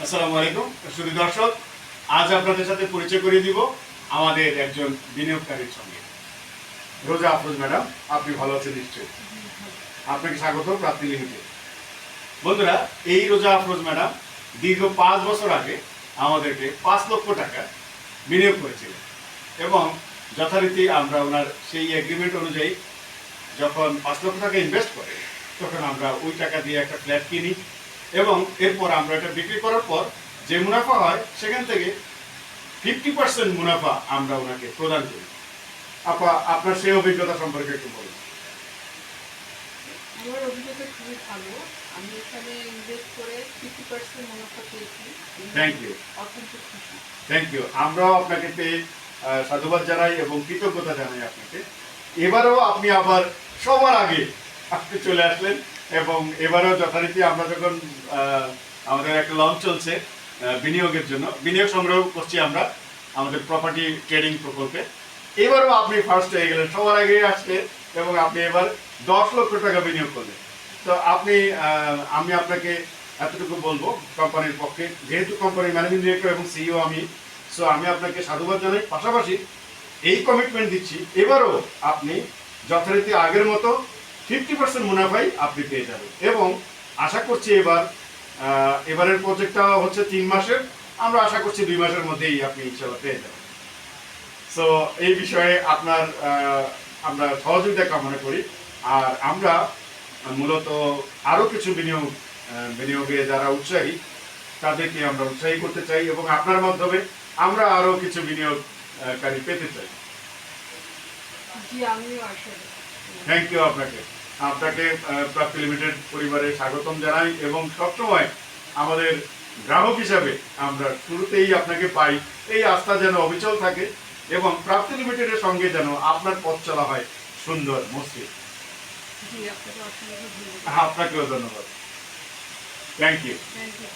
আসসালামু আলাইকুম শুধু দর্শক, আজ আপনাদের সাথে পরিচয় করিয়ে দিব আমাদের একজন বিনিয়োগকারীর সঙ্গে। রোজা আফরোজ ম্যাডাম, আপনি ভালো আছেন নিশ্চয়ই? আপনাকে স্বাগত প্রাপ্তি লিমিটেড। বন্ধুরা, এই রোজা আফরোজ ম্যাডাম দীর্ঘ 5 বছর আগে আমাদেরকে 5 লক্ষ টাকা বিনিয়োগ করেছিলেন এবং যথারীতি আমরা ওনার সেই এগ্রিমেন্ট অনুযায়ী যখন 5 লক্ষ টাকা ইনভেস্ট করে তখন আমরা ওই টাকা দিয়ে একটা ফ্ল্যাট কিনি এবং এরপর আমরা এটা বিক্রি করার পর যে মুনাফা হয় সেখান থেকে 50% মুনাফা আমরা ওনাকে প্রদান করি। আপনার সেই অভিজ্ঞতা সম্পর্কে একটু বলুন। আমার অভিজ্ঞতা খুবই ভালো। আমি এখানে ইনভেস্ট করে 50% মুনাফা পেয়েছি। থ্যাংক ইউ, অত্যন্ত খুশি। Thank you. আমরাও আপনাকে পেয়ে সাধুবাদ জানাই এবং কৃতজ্ঞতা জানাই আপনাকে। এবারও আপনি আবার সবার আগে আপনি চলে আসলেন এবং এবারও যথারীতি আমরা যখন আমাদের একটা লঞ্চ চলছে বিনিয়োগের জন্য, বিনিয়োগ সংগ্রহ করছি আমরা আমাদের প্রপার্টি ট্রেডিং প্রকল্পে। এবারও আপনি ফার্স্ট হয়ে গেলেন, সবার আগে আসলে এবং আপনি এবার 10 লক্ষ টাকা বিনিয়োগ করলেন। তো আমি আপনাকে এতটুকু বলবো কোম্পানির পক্ষে, যেহেতু কোম্পানির ম্যানেজিং ডিরেক্টর এবং সিইও আমি আপনাকে সাধুবাদ জানাই। পাশাপাশি এই কমিটমেন্ট দিচ্ছি এবারও আপনি যথারীতি আগের মতো 50% মুনাফাই আপনি পেয়ে যাবেন এবং আশা করছি এবারের প্রজেক্টটা হচ্ছে 3 মাসের, আমরা আশা করছি 2 মাসের মধ্যেই আপনি ইনশাআল্লাহ পেয়ে যাবেন। সো এই বিষয়ে আমরা সহযোগিতা কামনা করি। আর আমরা মূলত আরও কিছু বিনিয়োগে যারা উৎসাহী তাদেরকে আমরা উৎসাহী করতে চাই এবং আপনার মাধ্যমে আমরা আরও কিছু বিনিয়োগকারী পেতে চাই। জি, আমিও আশা করি। থ্যাংক ইউ আপনাকে প্রাপ্তি লিমিটেড পরিবারে স্বাগতম জানাই এবং সবসময় আমাদের গ্রাহক হিসাবে আমরা শুরুতেই আপনাকে পাই, এই আস্থা যেন অবিচল থাকে এবং প্রাপ্তি লিমিটেডের সঙ্গে যেন আপনার পথ চলা হয় সুন্দর মসৃণ। জি, আপনাকে অসংখ্য ধন্যবাদ। আপনাকেও ধন্যবাদ। Thank you. Thank you.